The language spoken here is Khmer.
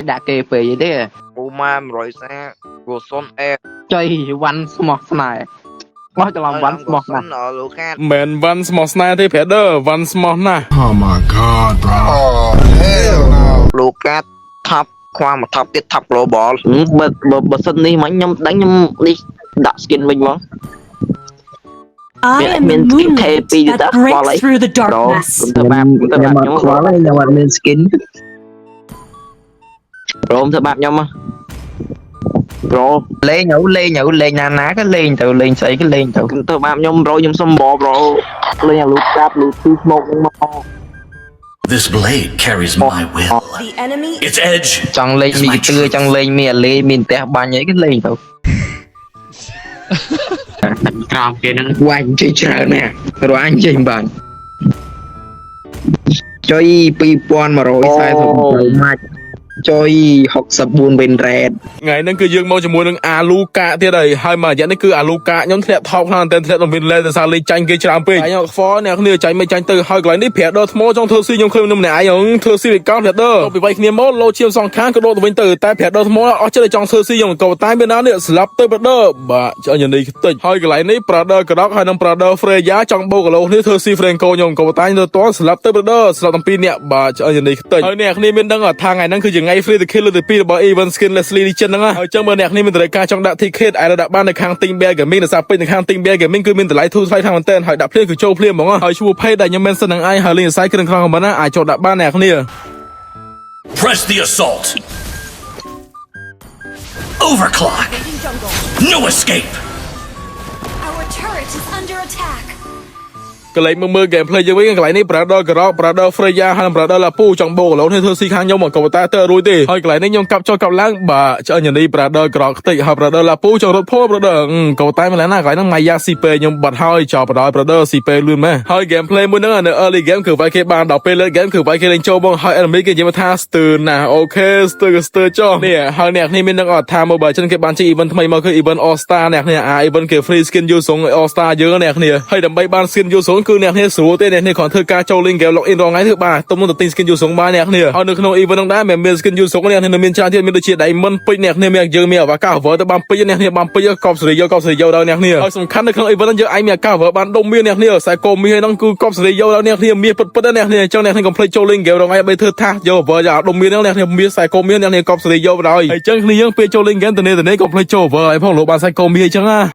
đã kê về vậy thế Ô mam rồi xa của son e chơi văn smart này nói cho làm văn smart này ở lô khác មិន one small snack ទេ brother one small ណាស់ Oh my god, bro. Oh, hell no. លូកាថប់ខ្វាមកថប់ទៀតថប់ global បើសិននេះមិញខ្ញុំដឹងខ្ញុំនេះដាក់ skin វិញមក I am the moonlight that breaks through the darkness. ទៅបាបខ្ញុំខ្វល់ហើយខ្ញុំអត់មាន skin ព្រមទៅបាបខ្ញុំមកប្រូ លេងណាណាក៏លេងទៅលេងស្អីក៏លេងទៅ ទៅបាបខ្ញុំប្រូខ្ញុំសុំបប្រូលេងអាលូកាប់លូទីស្មោកហ្នឹងមក This blade carries my will. The enemy Its edge ចង់លេងមីទឿចង់លេងមីអាលេមានផ្ទះបាញ់អីក៏លេងទៅ ក្រោមគេហ្នឹងវាញ់ជិះច្រើនណាស់រាញ់ចេញបានចុយ2140ម៉ាច់ចុយ64 win rate ថ្ងៃហ្នឹងគឺយើងមកជាមួយនឹងអាលូកាទៀតហើយមករយៈនេះគឺអាលូកាខ្ញុំធ្លាក់ថោកខ្លាំងតែធ្លាក់ទៅវិញលេតែសារលេងចាញ់គេច្រើនពេកហើយខ្ញុំខ្វល់អ្នកគ្នាចាញ់មិនចាញ់ទៅហើយកន្លែងនេះប្រាក់ដរថ្មចង់ធ្វើស៊ីខ្ញុំឃើញនឹងម្នាក់ឯងធ្វើស៊ីវាកោប្រាក់ដរពីវាយគ្នាមកលោឈាមសងខាងក៏ដូរទៅវិញទៅតែប្រាក់ដរថ្មអស់ចិត្តចង់ធ្វើស៊ីខ្ញុំក៏តែមានណានេះស្លាប់ទៅប្រាក់ដរបាទចង់ញ៉ាំនេះតិចហើយកន្លែងនេះប្រាក់ដរក្រោកហើយនឹងប្រាក់ដរ Freya ចង់បោកគីឡូនេះធ្វើស៊ី Franco ខ្ញុំក៏តែទៅតស្លាប់ទៅប្រាក់ដរស្លាប់ទាំងពីរនាក់បាទចង់ញ៉ាំនេះតិចហើយអ្នកគ្នាមានដឹងថាថ្ងៃហ្នឹងគឺជាថ្ងៃ free the kill លើទី2របស់ Event Skin Leslie Legend ហ្នឹងហើយចឹងបើអ្នកគ្នាមានតម្រូវការចង់ដាក់ ticket អាចដាក់បាននៅខាង Team Bear Gaming នៅសាពេជ្រនៅខាង Team Bear Gaming គឺមានតម្លៃធូរថ្លៃខាងមែនតើហើយដាក់ភ្លាមគឺចូលភ្លាមហ្មងហើយឈ្មោះ page ដែលខ្ញុំ mention នឹងឯងហើយ link សាយគ្រឿងក្នុង comment ណាអាចចូលដាក់បានអ្នកគ្នា Press the assault. Overclock. No escape. Our turret is under attack. កន្លែងមើល gameplay យើងវិញកន្លែងនេះ Brother ក្រោក Brother Freya ហើយ Brother ឡាពូចង់បោកគីឡូនេះធ្វើស៊ីខាងខ្ញុំក៏តែទៅរួចទេហើយកន្លែងនេះខ្ញុំកាប់ចុះកាប់ឡើងបាទឆ្អិននេះ Brother ក្រោកខ្ទេចហើយ Brother ឡាពូចង់រត់ផោ Brother ក៏តែម្ល៉េះណាកន្លែងហ្នឹង Maya ស៊ីពេខ្ញុំបាត់ហើយចោលបដ Brother ស៊ីពេលឿនម៉េះហើយ gameplay មួយហ្នឹងនៅ early game គឺវាយគេបានដល់ពេល late game គឺវាយគេលេងចូលមកហើយ enemy គេនិយាយថាស្ទើរណាស់អូខេស្ទើរចុះនេះហើយអ្នកនេះមាននឹងអត់ថា Mobile Legends គេបានជា event ថ្មីមកគឺ event All Star អ្នកនេះevent គេ free skin យូសុង All Star យើងអ្នកនេះហើយដើម្បីបាន skin យូសុងគឺអ្នកនេះស្រួលទេអ្នកនេះគ្រាន់ធ្វើការចូល link game login រងថ្ងៃធ្វើបាទទុំនឹងទៅទិញ skin យូសុងបានអ្នកនេះហើយនៅក្នុង event ហ្នឹងដែរមាន skin យូសុងអ្នកនេះមានច្រើនទៀតមានដូចជា diamond ពេជ្រអ្នកនេះមានយើងមានអាកាស cover ទៅបានពេជ្រអ្នកនេះបានពេជ្រកប់សេរីយកដល់អ្នកនេះហើយសំខាន់នៅក្នុង event ហ្នឹងយើងឯងមានអាកាស cover បានដុំមានអ្នកនេះខ្សែកោមាសហ្នឹងគឺកប់សេរីយកដល់អ្នកនេះមាសពិតៗអ្នកនេះអញ្ចឹងអ្នកនេះកុំភ្លេចចូល link game រងថ្ងៃបីធ្វើថាសយក cover យកដុំមានហ្នឹងអ្នកនេះមាសខ្សែកោមាសអ្នកនេះកប់សេរីយកបណ្ដោយហើយអញ្ចឹងគ្នាយើងពេលចូល link game ទៅនេះកុំភ្លេចចូល cover ឲ្យផងលោកបានខ្សែកោមាសអញ្ចឹងណា